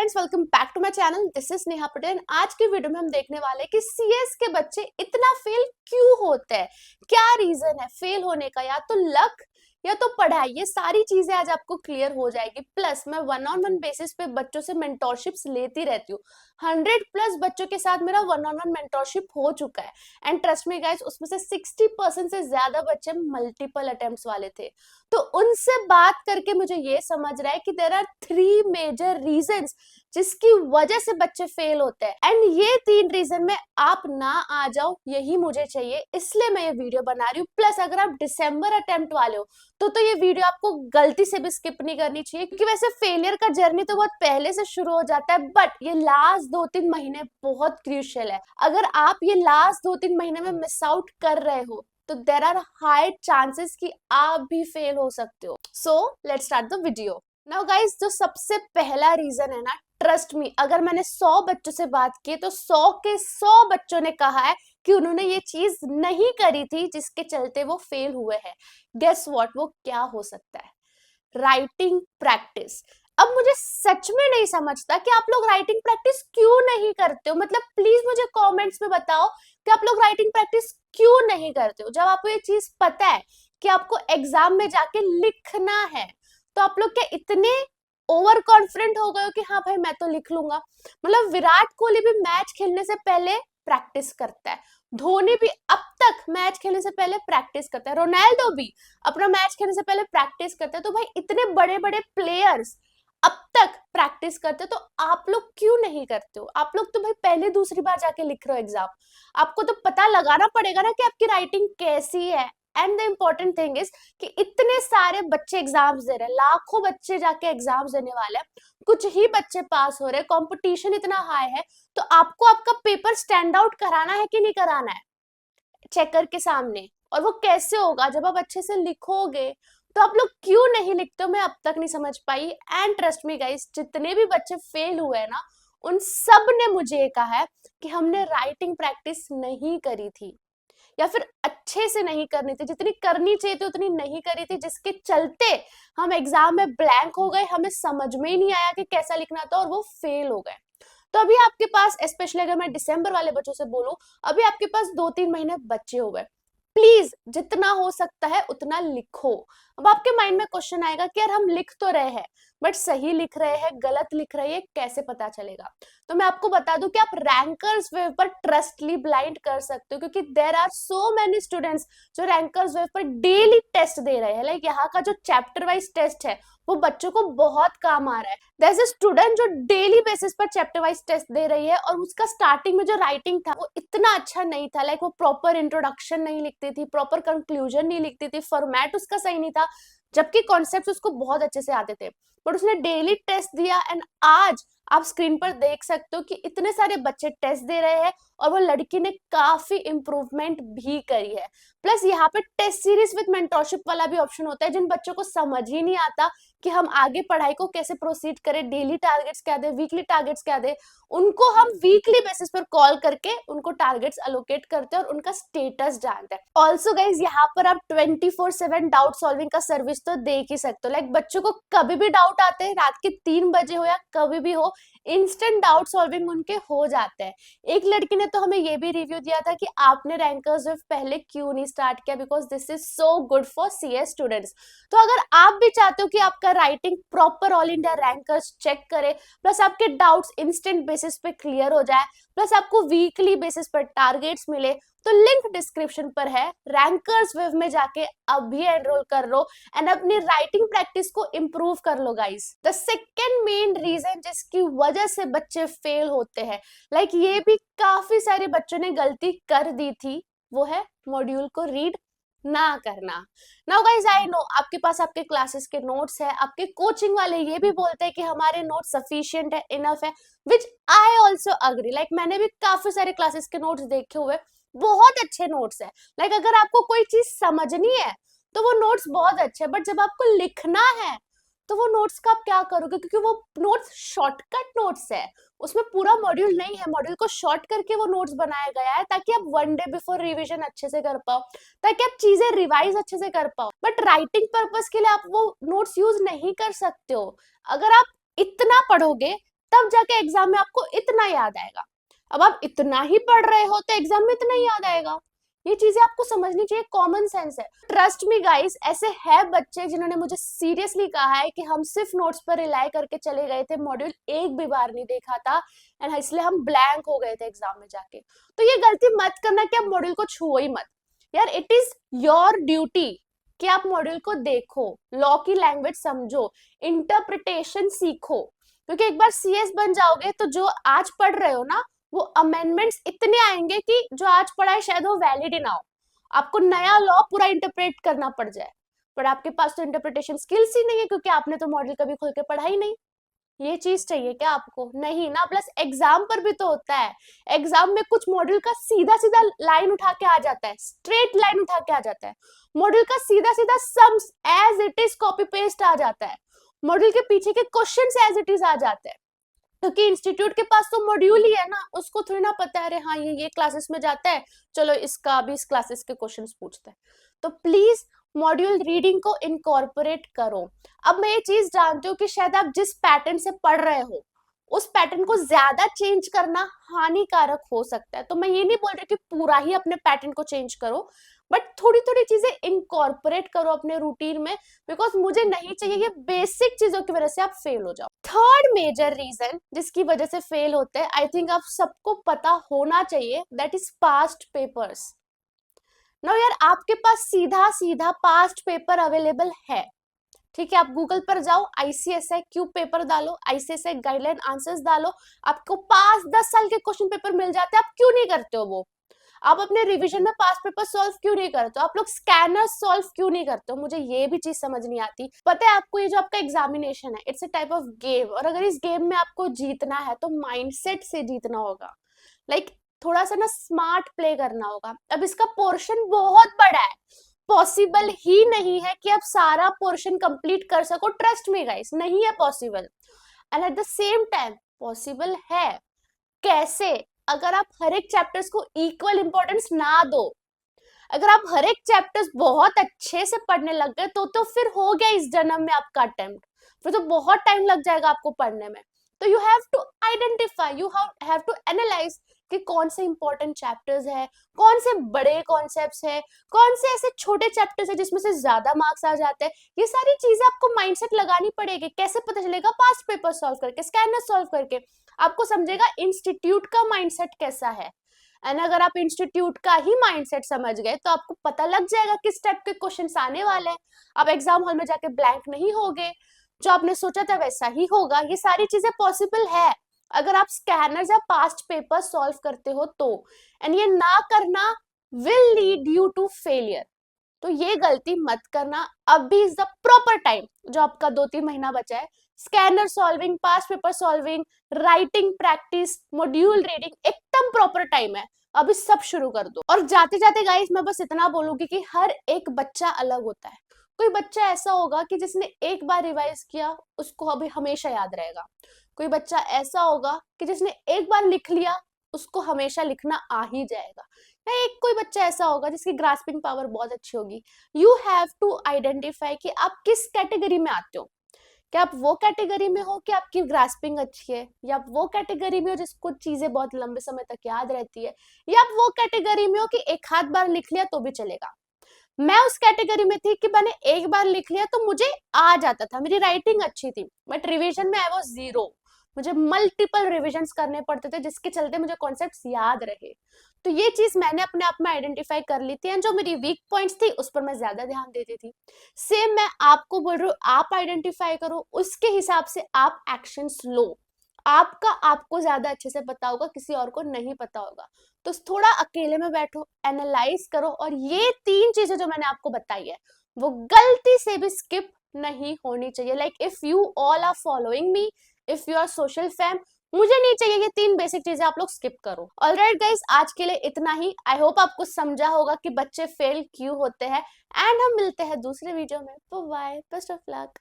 Friends, welcome back to my channel. This is Neha Patel. आज की video में हम देखने वाले हैं कि सीएस के बच्चे इतना फेल क्यों होते हैं, क्या रीजन है फेल होने का, या तो लक या तो पढ़ाई। ये सारी चीजें आज आपको क्लियर हो जाएगी। प्लस मैं वन ऑन वन बेसिस पे बच्चों से मेंटोरशिप्स लेती रहती हूँ। 100+ बच्चों के साथ मेरा वन ऑन वन मेंटोरशिप हो चुका है एंड ट्रस्ट मी गाइस, उसमें से 60% से ज्यादा बच्चे मल्टीपल अटेम्प्ट्स वाले थे। तो उनसे बात करके मुझे ये समझ रहा है कि देयर आर 3 मेजर रीजंस जिसकी वजह से बच्चे फेल होते हैं एंड ये 3 रीजन में आप ना आ जाओ, यही मुझे चाहिए, इसलिए मैं ये वीडियो बना रही हूँ। प्लस अगर आप दिसंबर अटेम्प्ट वाले हो तो ये वीडियो आपको गलती से भी स्किप नहीं करनी चाहिए, क्योंकि वैसे फेलियर का जर्नी तो बहुत पहले से शुरू हो जाता है, बट ये लास्ट 2-3 महीने बहुत क्रूशियल है। अगर आप ये लास्ट 2-3 महीने में मिस आउट कर रहे हो तो देर आर हाई चांसेस कि आप भी फेल हो सकते हो। So let's start the video now guys. जो सबसे पहला रीजन है ना, ट्रस्ट मी, अगर मैंने 100 बच्चों से बात की तो 100 के 100 बच्चों ने कहा है कि उन्होंने ये चीज नहीं करी थी जिसके चलते वो फेल हुए हैं। गेस व्हाट, वो क्या हो सकता है? Writing practice. अब मुझे सच में नहीं समझता कि आप लोग राइटिंग प्रैक्टिस क्यों नहीं करते हो। मतलब प्लीज मुझे कमेंट्स में बताओ कि आप लोग राइटिंग प्रैक्टिस क्यों नहीं करते हो। जब आपको ये चीज पता है कि आपको एग्जाम में जाके लिखना है, तो आप लोग क्या इतने ओवर कॉन्फिडेंट हो गए हो कि हाँ भाई मैं तो लिख लूंगा। मतलब विराट कोहली भी मैच खेलने से पहले प्रैक्टिस करता है, धोनी भी अब तक मैच खेलने से पहले प्रैक्टिस करता है, रोनाल्डो भी अपना मैच खेलने से पहले प्रैक्टिस करता है। तो भाई इतने बड़े बड़े प्लेयर्स अब तक प्रैक्टिस करते, तो आप लोग क्यों नहीं करते हो? आप लोग तो भाई पहले दूसरी बार जाके लिख रहे हो एग्जाम, आपको तो पता लगाना पड़ेगा ना कि आपकी राइटिंग कैसी है। And the important thing is कि इतने सारे बच्चे एग्जाम्स दे रहे हैं, लाखों बच्चे जाके एग्जाम्स देने वाले हैं, कुछ ही बच्चे पास हो रहे हैं, कंपटीशन इतना हाई है, तो आपको आपका पेपर स्टैंड आउट कराना है कि नहीं कराना है चेकर के सामने। और वो कैसे होगा? जब आप अच्छे से लिखोगे। तो आप लोग क्यों नहीं लिखते हो, मैं अब तक नहीं समझ पाई। एंड ट्रस्ट मी गाइस, जितने भी बच्चे फेल हुए हैं ना, उन सब ने मुझे ये कहा है कि हमने राइटिंग प्रैक्टिस नहीं करी थी, या फिर अच्छे से नहीं करनी थी, जितनी करनी चाहिए थी उतनी नहीं करी थी, जिसके चलते हम एग्जाम में ब्लैंक हो गए, हमें समझ में ही नहीं आया कि कैसा लिखना था और वो फेल हो गए। तो अभी आपके पास, स्पेशली अगर मैं दिसंबर वाले बच्चों से बोलूं, अभी आपके पास 2-3 महीने बचे हुए, प्लीज जितना हो सकता है उतना लिखो। अब आपके माइंड में क्वेश्चन आएगा कि यार हम लिख तो रहे हैं, बट सही लिख रहे हैं गलत लिख रहे हैं कैसे पता चलेगा? तो मैं आपको बता दूं कि आप रैंकर्स वेव पर ट्रस्टली ब्लाइंड कर सकते हो, क्योंकि there are so many students जो रैंकर्स वेव पर डेली टेस्ट दे रहे हैं। लाइक यहाँ का जो चैप्टर वाइज टेस्ट है वो बच्चों को बहुत काम आ रहा है। देयर इज अ स्टूडेंट जो डेली बेसिस पर चैप्टर वाइज टेस्ट दे रही है, और उसका स्टार्टिंग में जो राइटिंग था वो इतना अच्छा नहीं था। लाइक वो प्रॉपर इंट्रोडक्शन नहीं लिखती थी, प्रॉपर कंक्लूजन नहीं लिखती थी, फॉर्मेट उसका सही नहीं था, जबकि कॉन्सेप्ट उसको बहुत अच्छे से आते थे। बट उसने डेली टेस्ट दिया एंड आज आप स्क्रीन पर देख सकते हो कि इतने सारे बच्चे टेस्ट दे रहे हैं और वो लड़की ने काफी इंप्रूवमेंट भी करी है। प्लस यहाँ पे टेस्ट सीरीज विद मेंटोरशिप वाला भी ऑप्शन होता है। जिन बच्चों को समझ ही नहीं आता कि हम आगे पढ़ाई को कैसे प्रोसीड करें, डेली टारगेट्स क्या दे, वीकली टारगेट्स क्या दे, उनको हम वीकली बेसिस पर कॉल करके उनको टारगेट्स अलोकेट करते हैं और उनका स्टेटस जानते हैं। ऑल्सो गाइज, यहाँ पर आप 24/7 डाउट सॉल्विंग का सर्विस तो देख ही सकते हो। लाइक बच्चों को कभी भी डाउट आते हैं, रात के 3 बजे हो या कभी भी हो, इंस्टेंट डाउट सॉल्विंग उनके हो जाते हैं। एक लड़की ने तो हमें ये भी रिव्यू दिया था कि आपने रैंकर्स वेव पहले क्यों नहीं स्टार्ट किया, because this is so good for CS students. तो अगर आप भी चाहते हो कि आपका writing proper all India rankers check करे, प्लस आपके डाउट्स इंस्टेंट बेसिस पे क्लियर हो जाए, प्लस आपको वीकली बेसिस पर टारगेट्स मिले, तो लिंक डिस्क्रिप्शन पर है। रैंकर्स वेव में जाके अभी एनरोल कर लो एंड अपनी राइटिंग प्रैक्टिस को इंप्रूव कर लो guys. The second main reason जिसकी वजह से बच्चे फेल होते हैं, लाइक ये भी काफी सारे बच्चों ने गलती कर दी थी, वो है मॉड्यूल को रीड ना करना। नाउ गाइस, आई नो आपके पास आपके क्लासेस के नोट्स है, आपके कोचिंग वाले ये भी बोलते हैं कि हमारे नोट्स सफिशिएंट है, इनफ है, विच आई ऑल्सो अग्री। लाइक मैंने भी काफी सारे क्लासेस के नोट्स देखे हुए, बहुत अच्छे नोट्स है। लाइक अगर आपको कोई चीज समझनी है तो वो नोट्स बहुत अच्छे है, बट जब आपको लिखना है तो वो नोट्स का आप क्या करोगे? क्योंकि वो नोट्स शॉर्टकट नोट्स है, उसमें पूरा मॉड्यूल नहीं है, मॉड्यूल को शॉर्ट करके वो नोट्स बनाया गया है ताकि आप 1 डे बिफोर रिवीजन अच्छे से कर पाओ, ताकि आप चीजें रिवाइज अच्छे से कर पाओ। बट राइटिंग पर्पस के लिए आप वो नोट्स यूज नहीं कर सकते हो। अगर आप इतना पढ़ोगे तब जाके एग्जाम में आपको इतना याद आएगा। अब आप इतना ही पढ़ रहे हो तो एग्जाम में इतना ही याद आएगा। ये चीजें आपको समझनी चाहिए, कॉमन सेंस है। ट्रस्ट मी गाइस, ऐसे है बच्चे जिन्होंने मुझे सीरियसली कहा है कि हम सिर्फ नोट्स पर रिलाई करके चले गए थे, मॉड्यूल एक भी बार नहीं देखा था एंड इसलिए हम ब्लैंक हो गए थे एग्जाम में जाके। तो ये गलती मत करना कि आप मॉड्यूल को छुओ ही मत यार। इट इज योर ड्यूटी कि आप मॉड्यूल को देखो, लॉ की लैंग्वेज समझो, इंटरप्रिटेशन सीखो, क्योंकि एक बार सीएस बन जाओगे तो जो आज पढ़ रहे हो ना, वो अमेंडमेंट्स इतने आएंगे कि जो आज पढ़ा है शायद वो वैलिड ही ना हो, आपको नया लॉ पूरा इंटरप्रेट करना पड़ जाए। पर आपके पास तो इंटरप्रिटेशन स्किल्स ही नहीं है, क्योंकि आपने तो मॉडल कभी खोल के पढ़ा ही नहीं। ये चीज चाहिए क्या आपको? नहीं ना। प्लस एग्जाम पर भी तो होता है, एग्जाम में कुछ मॉड्यूल का सीधा सीधा लाइन उठा के आ जाता है, स्ट्रेट लाइन उठा के आ जाता है। मॉड्यूल का सीधा सीधा sums as it is copy paste आ जाता है, मॉड्यूल के पीछे के क्वेश्चंस एज इट इज आ जाते हैं, क्योंकि इंस्टीट्यूट के पास तो मॉड्यूल ही है ना, उसको थोड़ी ना पता है अरे हाँ ये क्लासेस में जाता है, चलो इसका भी इस क्लासेस के क्वेश्चंस पूछते हैं। तो प्लीज मॉड्यूल रीडिंग को इनकॉर्पोरेट करो। अब मैं ये चीज जानती हूँ कि शायद आप जिस पैटर्न से पढ़ रहे हो उस पैटर्न को ज्यादा चेंज करना हानिकारक हो सकता है, तो मैं ये नहीं बोल रही कि पूरा ही अपने पैटर्न को चेंज करो, बट थोड़ी थोड़ी चीजें इनकॉर्पोरेट करो अपने रूटीन में, बिकॉज मुझे नहीं चाहिए ये बेसिक चीजों की वजह से आप फेल हो जाओ। थर्ड मेजर रीजन जिसकी वजह से फेल होते हैं, आई थिंक आप सबको पता होना चाहिए, that is past papers. No यार, आपके पास सीधा सीधा पास्ट पेपर अवेलेबल है, ठीक है? आप गूगल पर जाओ, आईसीएसआई क्यू पेपर डालो, आईसीएसआई गाइडलाइन आंसर्स डालो, आपको 5-10 साल के क्वेश्चन पेपर मिल जाते हैं। आप क्यों नहीं करते हो वो? आप अपने रिवीजन में पास्ट पेपर सॉल्व क्यों नहीं करते हो? आप लोग स्कैनर सॉल्व क्यों नहीं करते हो? मुझे ये भी चीज समझ नहीं आती। पता है आपको, ये जो आपका एग्जामिनेशन है, it's a type of game, और अगर इस गेम में आपको जीतना है तो माइंडसेट से जीतना होगा। लाइक थोड़ा सा ना स्मार्ट प्ले करना होगा। अब इसका पोर्शन बहुत बड़ा है, पॉसिबल ही नहीं है कि आप सारा पोर्शन कंप्लीट कर सको। ट्रस्ट मी गाइस, नहीं है possible. And at the same time possible है। कैसे? अगर आप हर एक चैप्टर्स को इक्वल इंपॉर्टेंस ना दो, अगर आप हर एक चैप्टर्स बहुत अच्छे से पढ़ने लग गए तो फिर हो गया इस जन्म में आपका अटेम्प्ट, फिर तो बहुत टाइम लग जाएगा आपको पढ़ने में। तो you have to identify, you have to analyse कि कौन से इंपॉर्टेंट चैप्टर्स है, कौन से बड़े कॉन्सेप्ट्स है, कौन से ऐसे छोटे चैप्टर्स है जिसमें से ज्यादा मार्क्स आ जाते हैं। ये सारी चीजें आपको माइंडसेट लगानी पड़ेगी। कैसे पता चलेगा? पास्ट पेपर सॉल्व करके, स्कैनर सॉल्व करके आपको समझेगा इंस्टीट्यूट का माइंडसेट कैसा है। एंड अगर आप इंस्टीट्यूट का ही माइंडसेट समझ गए तो आपको पता लग जाएगा किस टाइप के क्वेश्चंस आने वाले हैं। आप एग्जाम हॉल में जाके ब्लैंक नहीं होगे, जो आपने सोचा था वैसा ही होगा। ये सारी चीजें पॉसिबल है अगर आप स्कैनर या पास्ट पेपर सॉल्व करते हो तो। एंड ये ना करना will lead you to failure. तो ये गलती मत करना। अभी इज द प्रॉपर टाइम, जो आपका 2-3 महीना बचा है, scanner solving, past paper solving, writing practice, module reading, एकदम प्रॉपर टाइम है। अभी सब शुरू कर दो। और जाते जाते गाइस मैं बस इतना बोलूंगी कि हर एक बच्चा अलग होता है। कोई बच्चा ऐसा होगा कि जिसने एक बार रिवाइज किया उसको अभी हमेशा याद रहेगा। कोई बच्चा ऐसा होगा कि जिसने एक बार लिख लिया उसको हमेशा लिखना आ ही जाएगा। या एक कोई बच्चा ऐसा होगा जिसकी ग्रास्पिंग पावर बहुत अच्छी होगी। यू हैव टू आइडेंटिफाई कि आप किस कैटेगरी में आते हो। क्या आप वो कैटेगरी में हो कि आपकी ग्रास्पिंग अच्छी है, या आप वो कैटेगरी में हो जिसको चीजें बहुत लंबे समय तक याद रहती है, या आप वो कैटेगरी में हो कि एक हाथ बार लिख लिया तो भी चलेगा। मैं उस कैटेगरी में थी कि मैंने एक बार लिख लिया तो मुझे आ जाता था, मेरी राइटिंग अच्छी थी, बट रिवीजन में आई वाज जीरो। मुझे मल्टीपल रिविजन्स करने पड़ते थे जिसके चलते मुझे कॉन्सेप्ट्स याद रहे। तो ये चीज मैंने अपने आप में आइडेंटिफाई कर ली थी, एंड जो मेरी वीक पॉइंट्स थी उस पर मैं ज्यादा ध्यान देती थी। सेम मैं आपको बोल रही हूँ, आप आइडेंटिफाई करो, उसके हिसाब से आप एक्शंस लो। आपका आपको ज्यादा अच्छे से पता होगा, किसी और को नहीं पता होगा। तो थोड़ा अकेले में बैठो, एनालाइज करो, और ये 3 चीजें जो मैंने आपको बताई है वो गलती से भी स्किप नहीं होनी चाहिए। Like if you all are following me, if you are social fam, मुझे नहीं चाहिए ये 3 बेसिक चीजें आप लोग स्किप करो। ऑलराइट गाइस, आज के लिए इतना ही। आई होप आपको समझा होगा कि बच्चे फेल क्यों होते हैं, एंड हम मिलते हैं दूसरे वीडियो में। Bye, best of luck.